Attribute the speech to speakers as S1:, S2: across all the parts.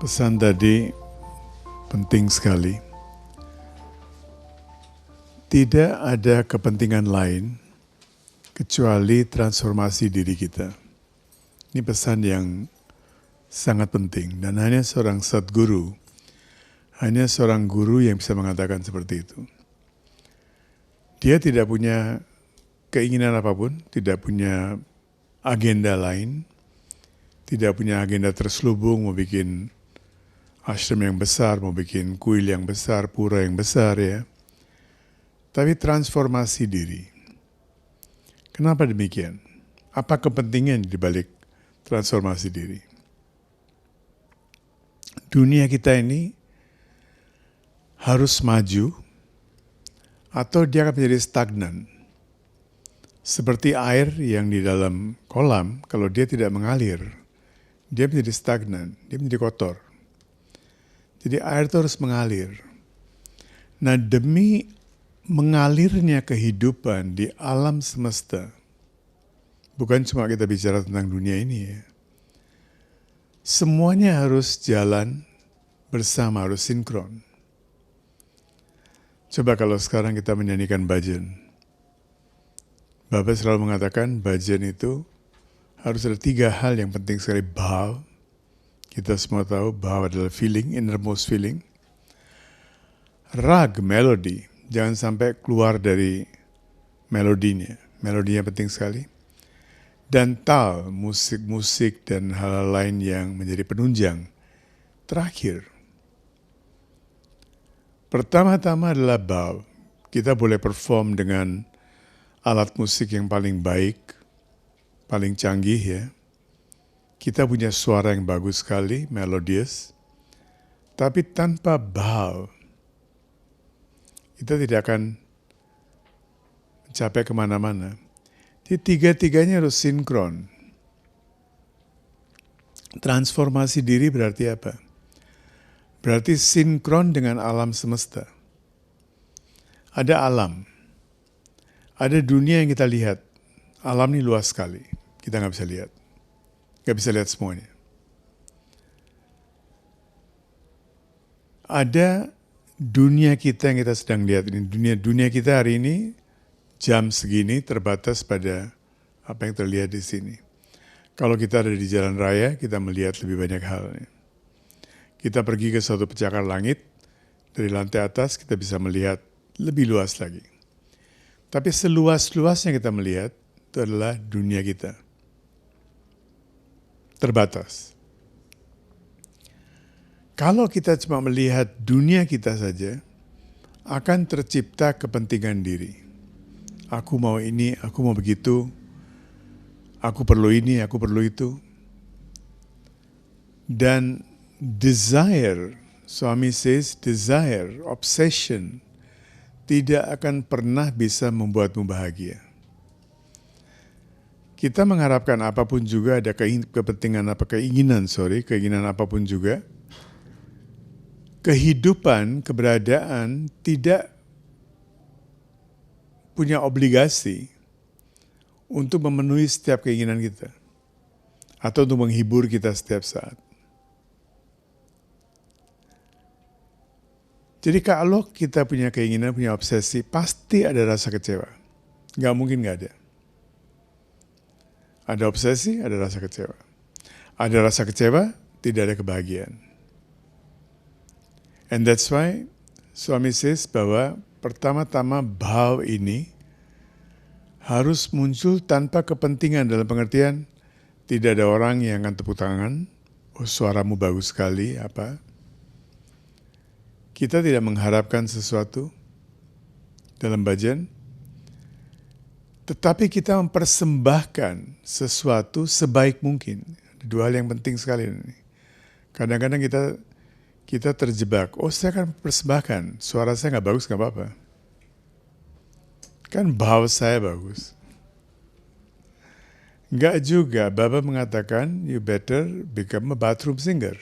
S1: Pesan tadi penting sekali. Tidak ada kepentingan lain kecuali transformasi diri kita. Ini pesan yang sangat penting dan hanya seorang Sadguru, hanya seorang guru yang bisa mengatakan seperti itu. Dia tidak punya keinginan apapun, tidak punya agenda lain, tidak punya agenda terselubung mau bikin ashram yang besar, mau bikin kuil yang besar, pura yang besar ya. Tapi transformasi diri. Kenapa demikian? Apa kepentingan di balik transformasi diri? Dunia kita ini harus maju atau dia akan menjadi stagnan. Seperti air yang di dalam kolam, kalau dia tidak mengalir, dia menjadi stagnan, dia menjadi kotor. Jadi air itu harus mengalir. Nah, demi mengalirnya kehidupan di alam semesta, bukan cuma kita bicara tentang dunia ini ya. Semuanya harus jalan bersama, harus sinkron. Coba kalau sekarang kita menyanyikan bhajan. Bapak selalu mengatakan bhajan itu harus ada 3 hal yang penting sekali. Bhav, kita semua tahu bhav adalah feeling, innermost feeling. Rag, melody, jangan sampai keluar dari melodinya. Melodinya penting sekali. Dan tal, musik-musik dan hal-hal lain yang menjadi penunjang. Terakhir, pertama-tama adalah bhav. Kita boleh perform dengan alat musik yang paling baik, paling canggih ya. Kita punya suara yang bagus sekali, melodious. Tapi tanpa bhav, kita tidak akan mencapai kemana-mana. Jadi 3-tiganya harus sinkron. Transformasi diri berarti apa? Berarti sinkron dengan alam semesta. Ada alam. Ada dunia yang kita lihat. Alam ini luas sekali. Kita nggak bisa lihat. Nggak bisa lihat semuanya. Ada dunia kita yang kita sedang lihat ini. Dunia kita hari ini jam segini terbatas pada apa yang terlihat di sini. Kalau kita ada di jalan raya, kita melihat lebih banyak hal. Kita pergi ke suatu pencakar langit, dari lantai atas kita bisa melihat lebih luas lagi. Tapi seluas-luasnya kita melihat, itu adalah dunia kita. Terbatas. Kalau kita cuma melihat dunia kita saja, akan tercipta kepentingan diri. Aku mau ini, aku mau begitu, aku perlu ini, aku perlu itu. Dan desire, Swami says desire, obsession, tidak akan pernah bisa membuatmu bahagia. Kita mengharapkan apapun juga, ada keinginan apapun juga. Kehidupan, keberadaan tidak punya obligasi untuk memenuhi setiap keinginan kita. Atau untuk menghibur kita setiap saat. Jadi kalau kita punya keinginan, punya obsesi, pasti ada rasa kecewa. Nggak mungkin nggak ada. Ada obsesi, ada rasa kecewa. Ada rasa kecewa, tidak ada kebahagiaan. And that's why Swami says bahwa pertama-tama bhav ini harus muncul tanpa kepentingan, dalam pengertian tidak ada orang yang akan tepuk tangan, oh suaramu bagus sekali, apa. Kita tidak mengharapkan sesuatu dalam bhajan, tetapi kita mempersembahkan sesuatu sebaik mungkin. Ada 2 hal yang penting sekali ini. Kadang-kadang kita terjebak, oh saya akan persembahkan, suara saya nggak bagus nggak apa-apa. Kan bhav saya bagus. Nggak juga, Baba mengatakan you better become a bathroom singer.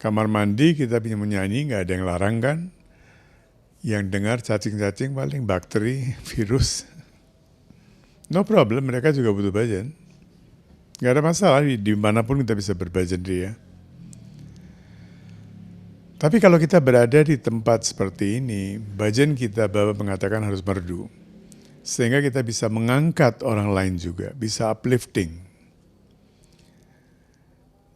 S1: Kamar mandi kita punya menyanyi, nggak ada yang larang kan. Yang dengar cacing-cacing paling bakteri, virus. No problem, mereka juga butuh bhajan. Nggak ada masalah, dimanapun kita bisa berbhajan dia. Tapi kalau kita berada di tempat seperti ini, bajen kita Bapa mengatakan harus merdu. Sehingga kita bisa mengangkat orang lain juga, bisa uplifting.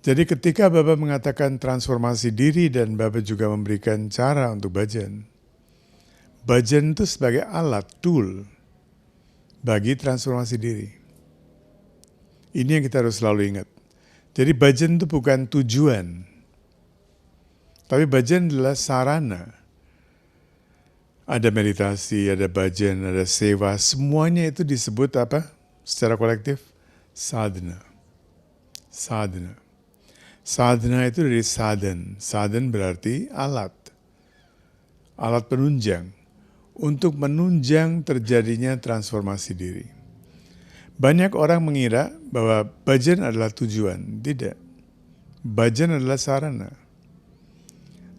S1: Jadi ketika Bapak mengatakan transformasi diri dan Bapak juga memberikan cara untuk bajen itu sebagai alat, tool bagi transformasi diri. Ini yang kita harus selalu ingat. Jadi bajen itu bukan tujuan, tapi bajen adalah sarana. Ada meditasi, ada bajen, ada sewa, semuanya itu disebut apa? Secara kolektif, sadhana. Sadhana. Sadhana itu dari sadhan. Sadhan berarti alat. Alat penunjang. Untuk menunjang terjadinya transformasi diri. Banyak orang mengira bahwa bajen adalah tujuan. Tidak. Bajen adalah sarana.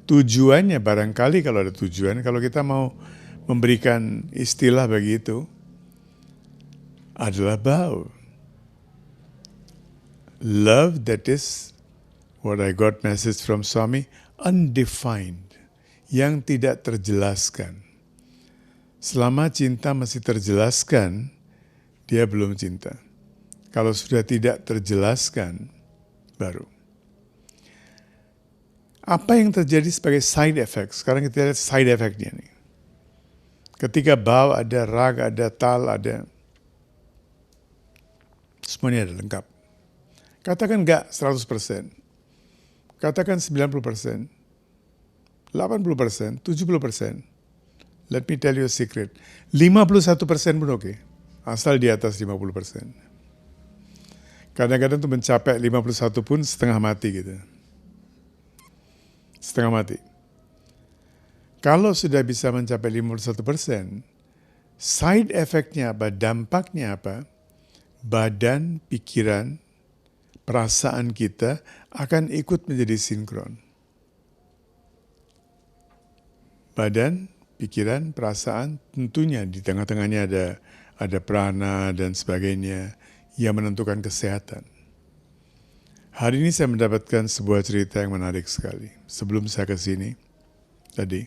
S1: Tujuannya barangkali kalau ada tujuan, kalau kita mau memberikan istilah bagi itu, adalah bau. Love that is what I got message from Swami, undefined, yang tidak terjelaskan. Selama cinta masih terjelaskan, dia belum cinta. Kalau sudah tidak terjelaskan, baru. Apa yang terjadi sebagai side effect? Sekarang kita lihat side effect-nya nih. Ketika bau ada, rag ada, tal ada, semuanya ada lengkap. Katakan enggak 100%. Katakan 90%, 80%, 70%. Let me tell you a secret. 51% pun oke. Asal di atas 50%. Kadang-kadang tuh mencapai 51 pun setengah mati gitu. Setengah mati. Kalau sudah bisa mencapai 51%, side effect-nya apa? Dampaknya apa? Badan, pikiran, perasaan kita akan ikut menjadi sinkron. Badan, pikiran, perasaan, tentunya di tengah-tengahnya ada prana dan sebagainya yang menentukan kesehatan. Hari ini saya mendapatkan sebuah cerita yang menarik sekali. Sebelum saya ke sini tadi,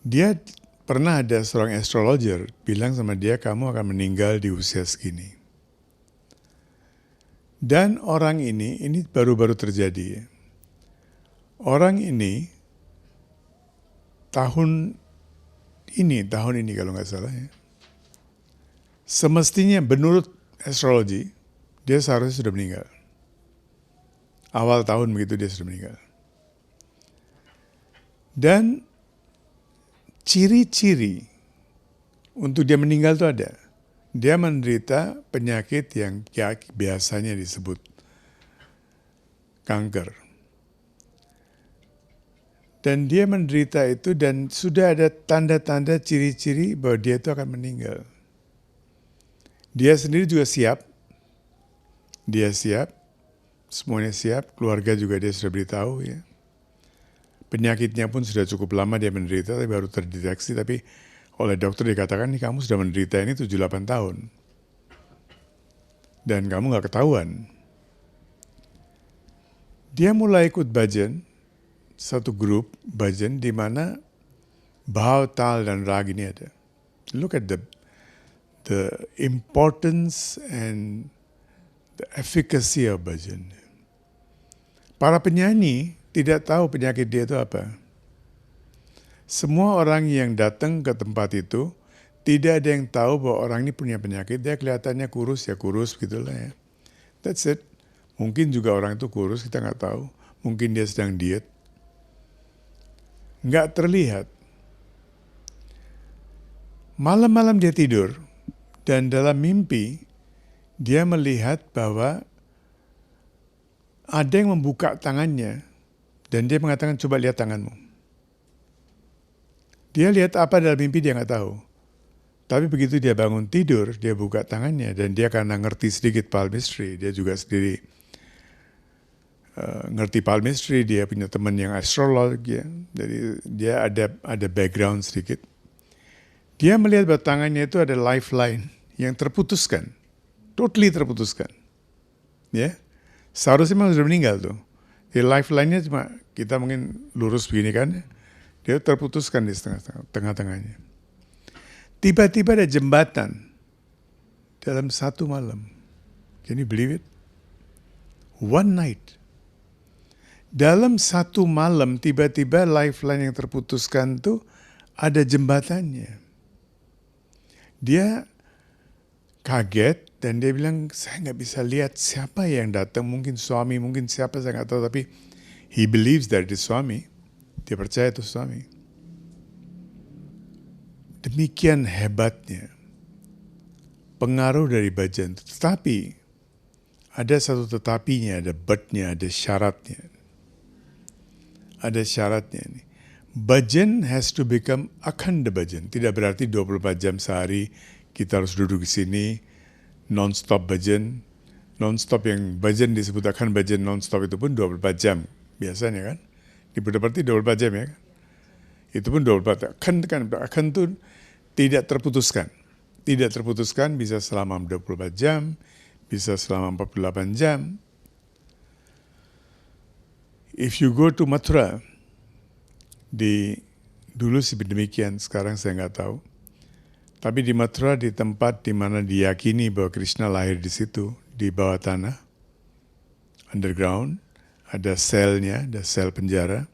S1: dia pernah ada seorang astrologer bilang sama dia, kamu akan meninggal di usia segini. Dan orang ini baru-baru terjadi ya. Orang ini tahun ini kalau nggak salah ya, semestinya menurut astrologi dia seharusnya sudah meninggal. Awal tahun begitu dia sudah meninggal. Dan ciri-ciri untuk dia meninggal itu ada. Dia menderita penyakit yang biasanya disebut kanker. Dan dia menderita itu dan sudah ada tanda-tanda ciri-ciri bahwa dia itu akan meninggal. Dia sendiri juga siap. Dia siap. Semuanya siap. Keluarga juga dia sudah beritahu ya. Penyakitnya pun sudah cukup lama dia menderita, tapi baru terdeteksi. Tapi oleh dokter dikatakan, nih kamu sudah menderita ini 7-8 tahun. Dan kamu gak ketahuan. Dia mulai ikut bajen, satu grup bajen di mana bhau, tal, dan rag ini ada. Look at the importance and the efficacy of bajen. Para penyanyi tidak tahu penyakit dia itu apa. Semua orang yang datang ke tempat itu tidak ada yang tahu bahwa orang ini punya penyakit. Dia kelihatannya kurus ya kurus begitulah ya. That's it. Mungkin juga orang itu kurus, kita nggak tahu. Mungkin dia sedang diet. Nggak terlihat. Malam-malam dia tidur dan dalam mimpi dia melihat bahwa ada yang membuka tangannya dan dia mengatakan, coba lihat tanganmu. Dia lihat apa dalam mimpi dia nggak tahu. Tapi begitu dia bangun tidur, dia buka tangannya dan dia karena ngerti sedikit palmistry, dia juga sendiri ngerti palmistry, dia punya teman yang astrolog ya. Jadi dia ada background sedikit. Dia melihat bahwa tangannya itu ada lifeline yang terputuskan. Totally terputuskan. Ya. Seharusnya memang sudah meninggal tuh. Di lifeline-nya cuma kita mungkin lurus begini kan, dia terputuskan di tengah-tengahnya. Tiba-tiba ada jembatan dalam satu malam. Can you believe it? One night. Dalam satu malam tiba-tiba lifeline yang terputuskan tuh ada jembatannya. Dia kaget dan dia bilang, saya nggak bisa lihat siapa yang datang, mungkin suami, mungkin siapa, saya nggak tahu, tapi he believes that it's suami. Dia percaya itu suami. Demikian hebatnya pengaruh dari bajan. Tetapi ada satu tetapinya, ada but-nya, ada syaratnya. Ada syaratnya nih. Bhajan has to become akhanda bhajan. Tidak berarti 24 jam sehari kita harus duduk di sini non-stop bhajan. Non-stop yang bhajan disebut akhanda bhajan non-stop itu pun 24 jam biasanya kan. Di berarti 24 jam ya kan. Itu pun 24 kan akan itu tidak terputuskan. Tidak terputuskan, bisa selama 24 jam, bisa selama 48 jam. If you go to Mathura, dulu sih demikian, sekarang saya nggak tahu. Tapi di Mathura, di tempat di mana diyakini bahwa Krishna lahir di situ, di bawah tanah, underground, ada selnya, ada sel penjara.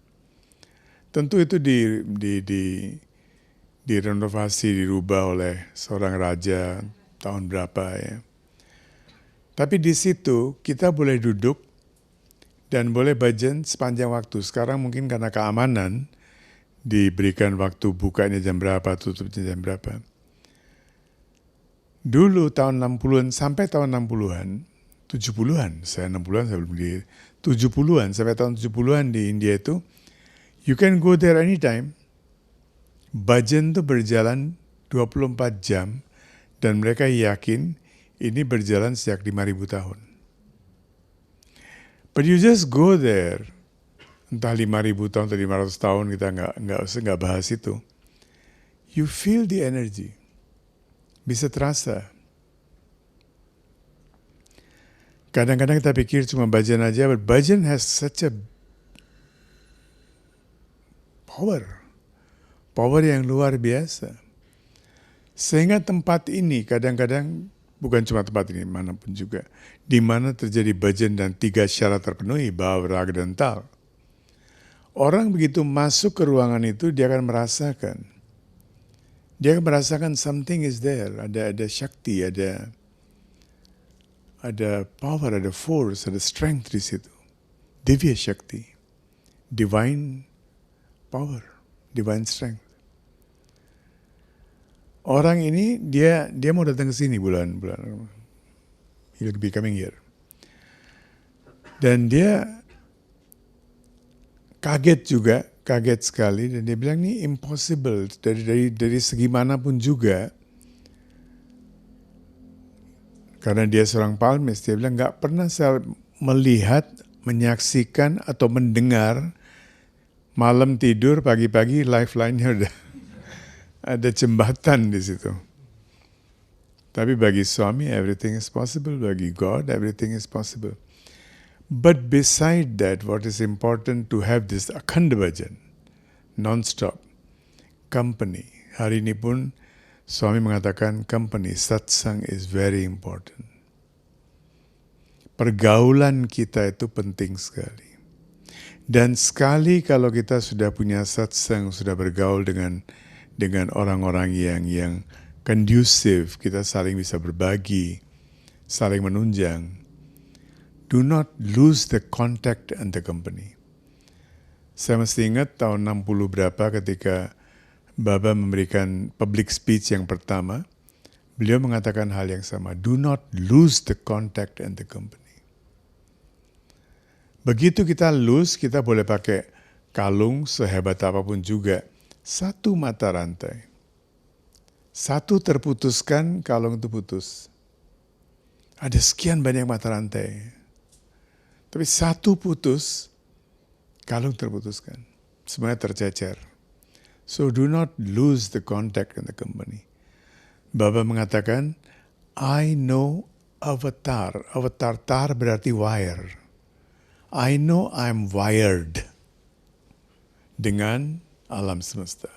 S1: Tentu itu direnovasi, dirubah oleh seorang raja tahun berapa ya. Tapi di situ kita boleh duduk dan boleh bhajan sepanjang waktu. Sekarang mungkin karena keamanan diberikan waktu bukanya jam berapa, tutupnya jam berapa. Dulu tahun 60-an sampai tahun 60-an, 70-an, saya 60-an saya belum di 70-an sampai tahun 70-an di India itu, you can go there anytime. Bhajan itu berjalan 24 jam dan mereka yakin ini berjalan sejak 5.000 tahun. But you just go there, entah 5.000 tahun atau 500 tahun, kita nggak bahas itu. You feel the energy, bisa terasa. Kadang-kadang kita pikir cuma bhajan aja, but bhajan has such a power yang luar biasa. Sehingga tempat ini kadang-kadang, bukan cuma tempat ini, manapun juga, di mana terjadi bhajan dan 3 syarat terpenuhi, bhava, raga, dan tal. Orang begitu masuk ke ruangan itu, dia akan merasakan. Dia akan merasakan something is there, ada syakti, ada power, ada force, ada strength di situ. Divya Shakti, divine power, divine strength. Orang ini dia mau datang ke sini bulan he'll be coming here. Dan dia kaget sekali, dan dia bilang ini impossible dari segi manapun juga. Karena dia seorang palmis, dia bilang nggak pernah saya melihat, menyaksikan atau mendengar malam tidur pagi-pagi lifeline-nya udah ada jembatan di situ. Tapi bagi suami everything is possible, bagi God everything is possible. But beside that, what is important to have this akhanda bhajan, non-stop, company. Hari ini pun suami mengatakan company, satsang is very important. Pergaulan kita itu penting sekali. Dan sekali kalau kita sudah punya satsang, sudah bergaul dengan orang-orang yang kondusif, kita saling bisa berbagi, saling menunjang. Do not lose the contact and the company. Saya mesti ingat tahun 60 berapa ketika Baba memberikan public speech yang pertama, beliau mengatakan hal yang sama. Do not lose the contact and the company. Begitu kita lose, kita boleh pakai kalung sehebat apapun juga. Satu mata rantai. Satu terputuskan, kalung itu putus. Ada sekian banyak mata rantai. Tapi satu putus, kalung terputuskan. Semuanya tercecer. So do not lose the contact in the company. Baba mengatakan, I know avatar. Avatar, tar berarti wire. I know I'm wired dengan alam semesta.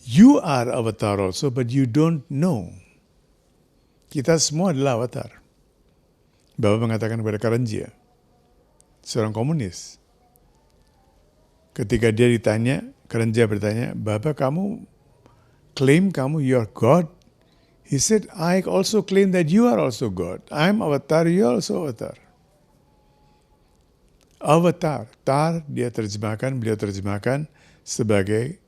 S1: You are avatar also, but you don't know. Kita semua adalah avatar. Bapak mengatakan kepada Karenjia, seorang komunis. Ketika dia ditanya, Karenjia bertanya, Bapak kamu claim kamu you are God? He said, I also claim that you are also God. I'm avatar, you are also avatar. Avatar, beliau terjemahkan sebagai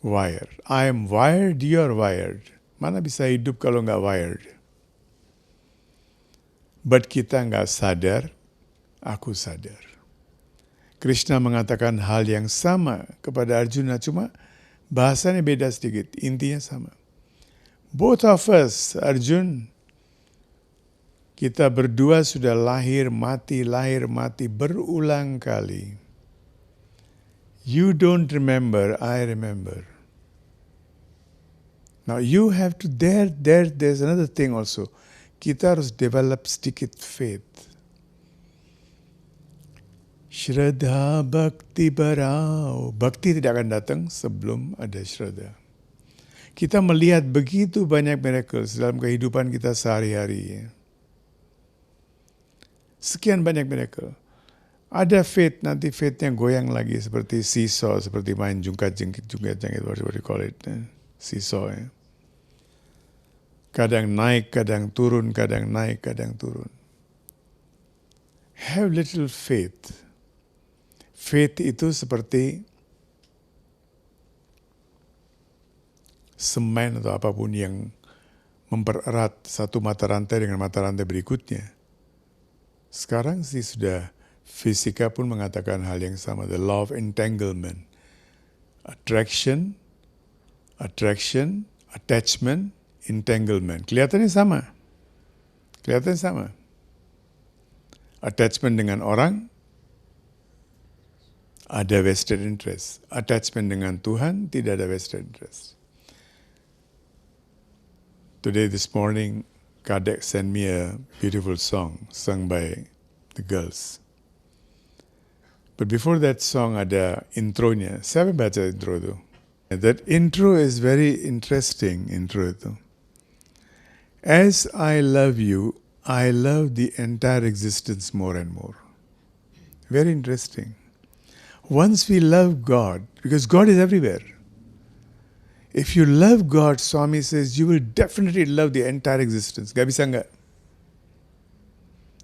S1: wire. I am wired, you are wired. Mana bisa hidup kalau nggak wired? But kita nggak sadar, aku sadar. Krishna mengatakan hal yang sama kepada Arjuna, cuma bahasanya beda sedikit, intinya sama. Both of us, Arjun, kita berdua sudah lahir mati berulang kali. You don't remember, I remember. Now you have to, there's another thing also. Kita harus develop sedikit faith. Shraddha bhakti barao. Bhakti tidak akan datang sebelum ada shraddha. Kita melihat begitu banyak miracles dalam kehidupan kita sehari-hari. Sekian banyak miracle. Ada faith, nanti faithnya goyang lagi seperti seesaw, seperti main jungkat-jungkit, what do you call it? Seesaw. Ya. Kadang naik, kadang turun, kadang naik, kadang turun. Have little faith. Faith itu seperti semen atau apapun yang mempererat satu mata rantai dengan mata rantai berikutnya. Sekarang sih sudah fisika pun mengatakan hal yang sama, the law of entanglement. Attraction, attachment, entanglement. Kelihatannya sama. Attachment dengan orang, ada vested interest. Attachment dengan Tuhan, tidak ada vested interest. Today, this morning, Kadek sent me a beautiful song sung by the girls. But before that song ada intronya. Siapa baca intro itu? That intro is very interesting, intro itu. As I love you, I love the entire existence more and more. Very interesting. Once we love God, because God is everywhere. If you love God, Swami says, you will definitely love the entire existence. Gak bisa nggak?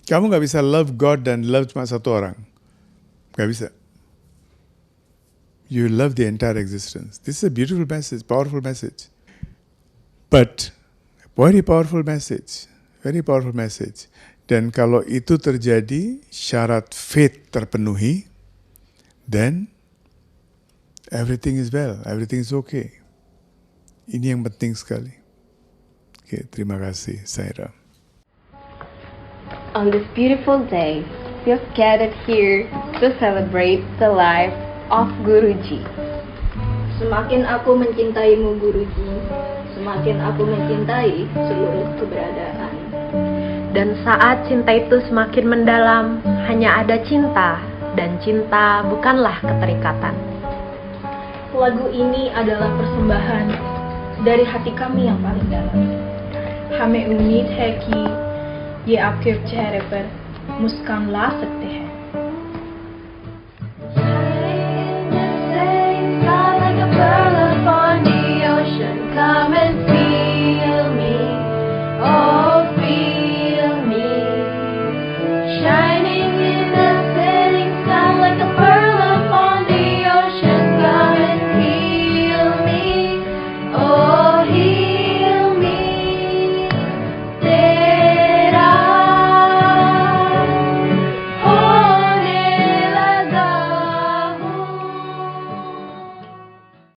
S1: Kamu gak bisa love God dan love cuma satu orang. Gak bisa. You love the entire existence. This is a beautiful message, powerful message. But, very powerful message. Dan kalau itu terjadi, syarat faith terpenuhi, then everything is well, everything is okay. Ini yang penting sekali. Oke, terima kasih, Saira.
S2: On this beautiful day, we have gathered here to celebrate the life of Guruji.
S3: Semakin aku mencintaimu, Guruji, semakin aku mencintai seluruh keberadaan.
S4: Dan saat cinta itu semakin mendalam, hanya ada cinta, dan cinta bukanlah keterikatan.
S3: Lagu ini adalah persembahan dari hati kami yang paling dalam. हमें उम्मीद है कि ये आपके चेहरे पर मुस्कान ला सकते हैं.